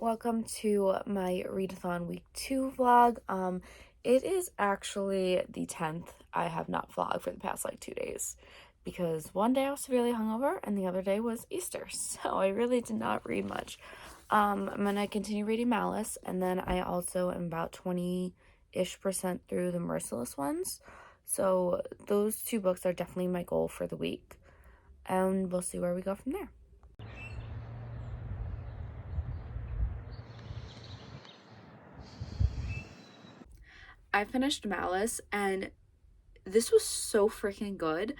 Welcome to my readathon week 2 vlog. It is actually the 10th. I have not vlogged for the past 2 days because one day I was severely hungover and the other day was Easter, so I really did not read much. I'm gonna continue reading Malice, and then I also am about 20-ish% through the Merciless ones. So those 2 books are definitely my goal for the week, and we'll see where we go from there. I finished Malice, and this was so freaking good.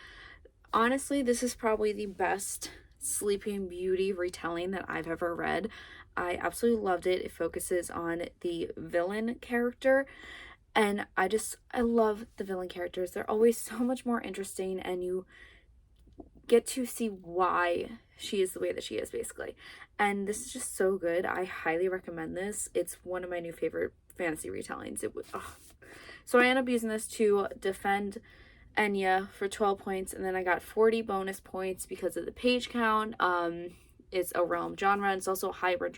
Honestly, this is probably the best Sleeping Beauty retelling that I've ever read. I absolutely loved it. It focuses on the villain character, and I love the villain characters. They're always so much more interesting, and you get to see why she is the way that she is, basically. And this is just so good. I highly recommend this. It's one of my new favorite fantasy retellings. So I ended up using this to defend Enya for 12 points, and then I got 40 bonus points because of the page count. It's a realm genre, and it's also a hybrid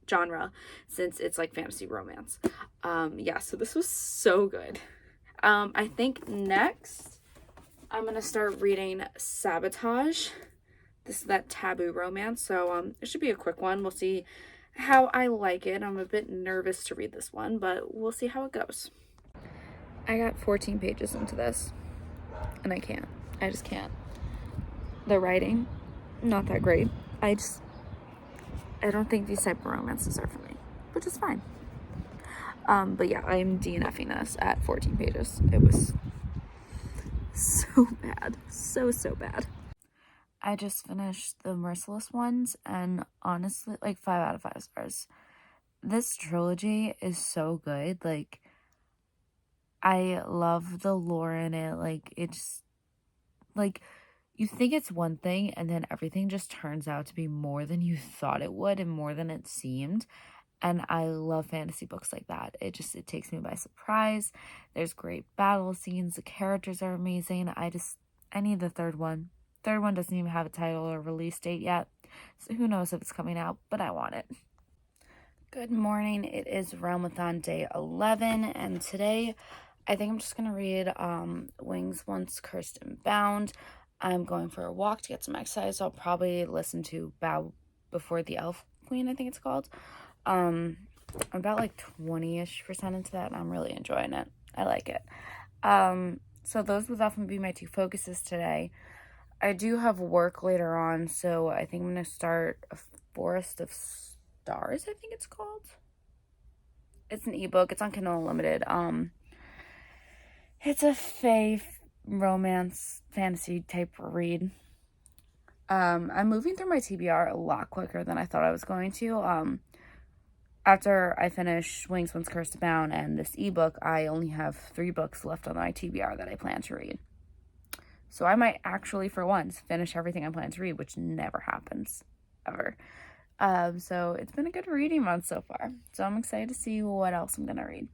genre since it's like fantasy romance. Yeah, so this was so good. I think next I'm gonna start reading Sabotage. This is that taboo romance, so it should be a quick one. We'll see how I like it. I'm a bit nervous to read this one, but we'll see how it goes. I got 14 pages into this, and I just can't. The writing, not that great. I don't think these type of romances are for me, which is fine. But yeah, I'm DNFing this at 14 pages. It was so bad. So bad. I just finished the Merciless ones, and honestly, 5 out of 5 stars. This trilogy is so good. I love the lore in it. It's you think it's one thing, and then everything just turns out to be more than you thought it would and more than it seemed. And I love fantasy books like that. It takes me by surprise. There's great battle scenes. The characters are amazing. I need the third one. Third one doesn't even have a title or release date yet, so who knows if it's coming out, but I want it. Good morning. It is Realmathon day 11, and today I think I'm just going to read Wings Once Cursed and Bound. I'm going for a walk to get some exercise, so I'll probably listen to Bow Before the Elf Queen, I think it's called. I'm about 20-ish% into that, and I'm really enjoying it. I like it. So those would definitely be my 2 focuses today. I do have work later on, so I think I'm going to start A Forest of Stars, I think it's called. It's an ebook. It's on Kindle Unlimited. It's a fae romance fantasy type read. I'm moving through my TBR a lot quicker than I thought I was going to. After I finish Wings Once Cursed Bound and this ebook, I only have 3 books left on my TBR that I plan to read. So I might actually, for once, finish everything I plan to read, which never happens, ever. So it's been a good reading month so far. So I'm excited to see what else I'm going to read.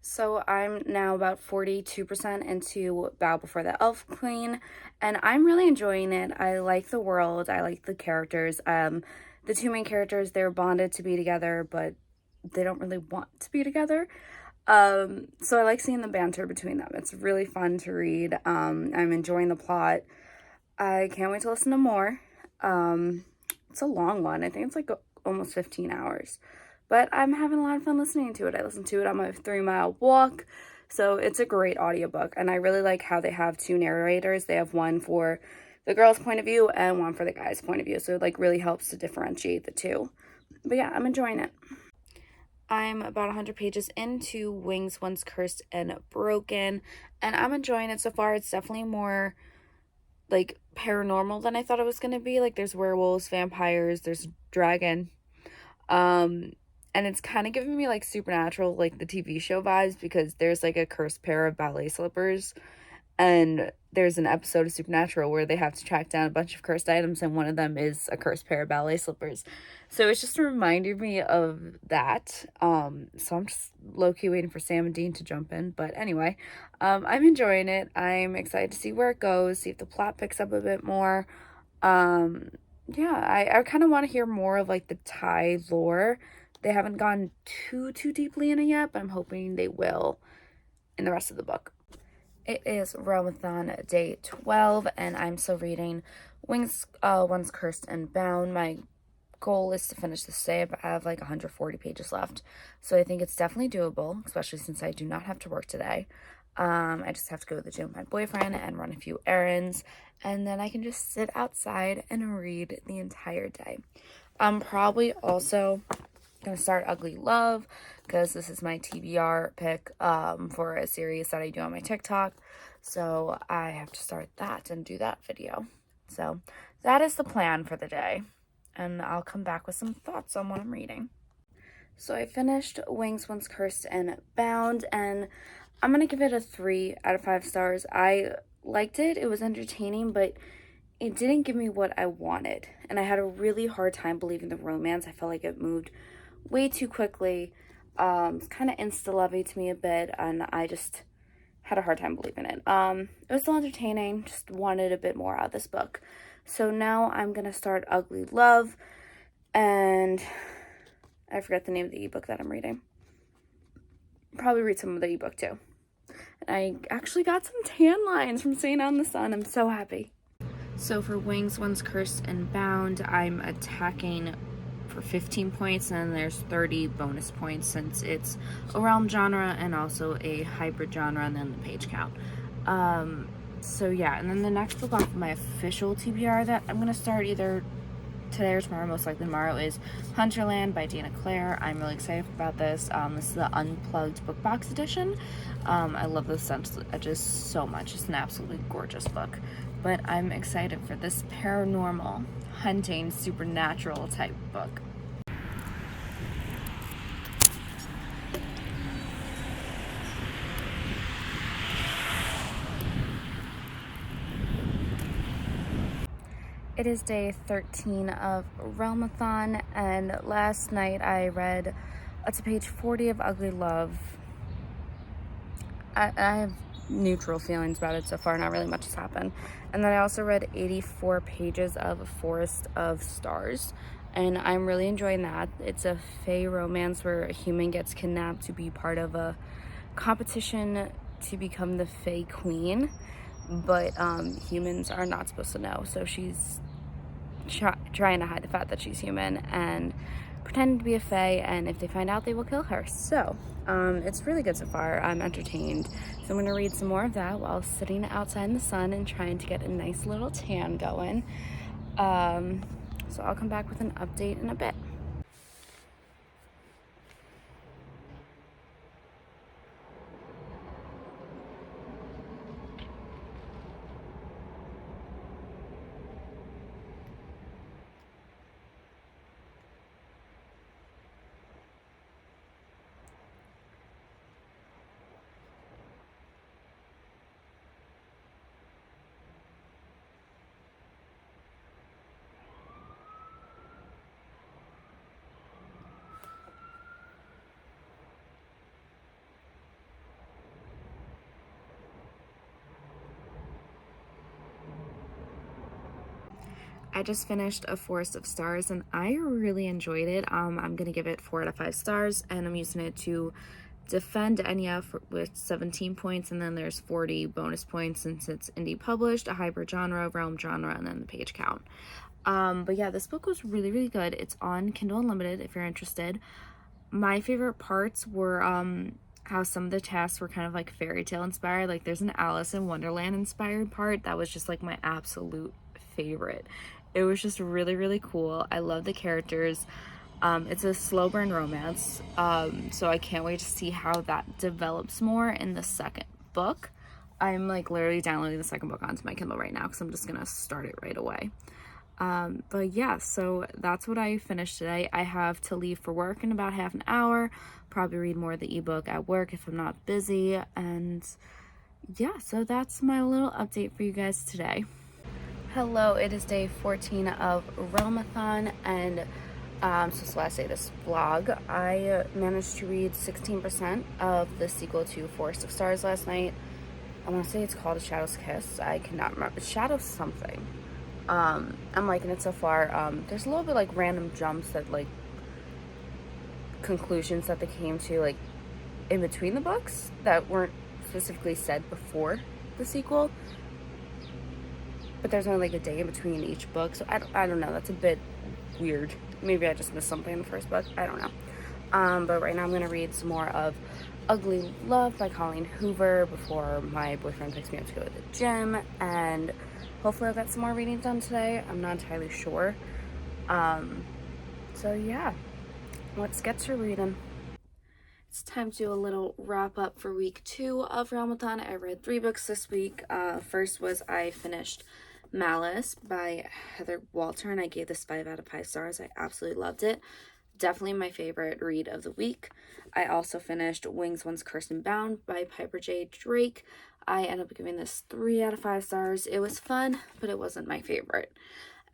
So I'm now about 42% into Bow Before the Elf Queen, and I'm really enjoying it. I like the world. I like the characters. The 2 main characters, they're bonded to be together, but they don't really want to be together. So I like seeing the banter between them. It's really fun to read. I'm enjoying the plot. I can't wait to listen to more. It's a long one. I think it's almost 15 hours. But I'm having a lot of fun listening to it. I listened to it on my 3-mile walk. So it's a great audiobook. And I really like how they have 2 narrators. They have one for the girl's point of view and one for the guy's point of view. So it really helps to differentiate the 2. But yeah, I'm enjoying it. I'm about 100 pages into Wings Once Cursed and Broken, and I'm enjoying it so far. It's definitely more paranormal than I thought it was going to be. There's werewolves, vampires, there's dragon. And it's kind of giving me Supernatural, the TV show vibes, because there's a cursed pair of ballet slippers, and there's an episode of Supernatural where they have to track down a bunch of cursed items, and one of them is a cursed pair of ballet slippers. So it's just reminded me of that. So I'm just low-key waiting for Sam and Dean to jump in. But anyway, I'm enjoying it. I'm excited to see where it goes, see if the plot picks up a bit more. yeah, I kind of want to hear more of like the Thai lore. They haven't gone too deeply in it yet, but I'm hoping they will in the rest of the book. It is Realmathon day 12, and I'm still reading Wings Once Cursed and Bound. My goal is to finish this day, but I have like 140 pages left, so I think it's definitely doable, especially since I do not have to work today. I just have to go to the gym with my boyfriend and run a few errands, and then I can just sit outside and read the entire day. I'm probably also gonna start Ugly Love because this is my TBR pick for a series that I do on my TikTok. So I have to start that and do that video. So that is the plan for the day. And I'll come back with some thoughts on what I'm reading. So I finished Wings Once Cursed and Bound, and I'm gonna give it a 3 out of 5 stars. I liked it. It was entertaining, but it didn't give me what I wanted. And I had a really hard time believing the romance. I felt like it moved way too quickly. It's kind of insta-lovey to me a bit, and I just had a hard time believing it. It was still entertaining, just wanted a bit more out of this book. So now I'm gonna start Ugly Love, and I forget the name of the ebook that I'm reading. Probably read some of the ebook too. And I actually got some tan lines from staying out in the sun. I'm so happy. So for Wings Once Cursed and Bound, I'm attacking for 15 points, and there's 30 bonus points since it's a realm genre and also a hybrid genre, and then the page count. So yeah, and then the next book off my official TBR that I'm gonna start either today or tomorrow, most likely tomorrow, is Hunterland by Dana Clare. I'm really excited about this. This is the Unplugged book box edition. I love the stencil edges so much. It's an absolutely gorgeous book. But I'm excited for this paranormal, hunting, supernatural type book. It is day 13 of Realmathon, and last night I read up to page 40 of Ugly Love. I have neutral feelings about it so far, not really much has happened. And then I also read 84 pages of Forest of Stars, and I'm really enjoying that. It's a fae romance where a human gets kidnapped to be part of a competition to become the fae queen, but humans are not supposed to know, so she's trying to hide the fact that she's human and pretending to be a fae, and if they find out, they will kill her. So it's really good so far. I'm entertained, so I'm gonna read some more of that while sitting outside in the sun and trying to get a nice little tan going. So I'll come back with an update in a bit. I just finished A Forest of Stars, and I really enjoyed it. I'm gonna give it 4 out of 5 stars, and I'm using it to defend Enya with 17 points, and then there's 40 bonus points since it's indie published, a hybrid genre, realm genre, and then the page count. But yeah, this book was really good. It's on Kindle Unlimited if you're interested. My favorite parts were how some of the tasks were kind of like fairy tale inspired. Like there's an Alice in Wonderland inspired part that was just like my absolute favorite. It was just really cool. I love the characters. It's a slow burn romance, so I can't wait to see how that develops more in the second book. I'm like literally downloading the second book onto my Kindle right now because I'm just gonna start it right away. But yeah, so that's what I finished today. I have to leave for work in about half an hour, probably read more of the ebook at work if I'm not busy, and yeah, so that's my little update for you guys today. Hello, it is day 14 of Realmathon, and so it's the last day of this vlog. I managed to read 16% of the sequel to Forest of Stars last night. I want to say it's called A Shadow's Kiss. I cannot remember. Shadow something. I'm liking it so far. There's a little bit like random jumps that like conclusions that they came to like in between the books that weren't specifically said before the sequel, but there's only like a day in between each book, so I don't know, that's a bit weird. Maybe I just missed something in the first book, I don't know. But right now I'm gonna read some more of Ugly Love by Colleen Hoover before my boyfriend picks me up to go to the gym, and hopefully I'll get some more reading done today. I'm not entirely sure. So yeah, let's get to reading. It's time to do a little wrap up for week 2 of Realmathon. I read 3 books this week. First was I finished Malice by Heather Walter, and I gave this 5 out of 5 stars. I absolutely loved it. Definitely my favorite read of the week. I also finished Wings Once Cursed and Bound by Piper J. Drake. I ended up giving this 3 out of 5 stars. It was fun, but it wasn't my favorite.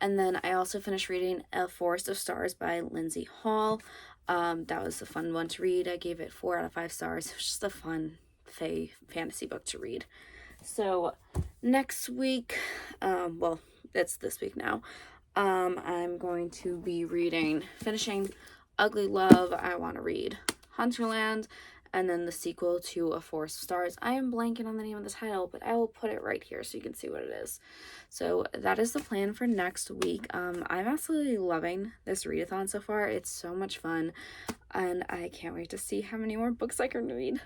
And then I also finished reading A Forest of Stars by Lindsay Hall. That was a fun one to read. I gave it 4 out of 5 stars. It was just a fun fantasy book to read. So next week, well, it's this week now, I'm going to be finishing Ugly Love. I want to read Hunterland, and then the sequel to A Forest of Stars. I am blanking on the name of the title, but I will put it right here so you can see what it is. So that is the plan for next week. I'm absolutely loving this readathon so far. It's so much fun, and I can't wait to see how many more books I can read.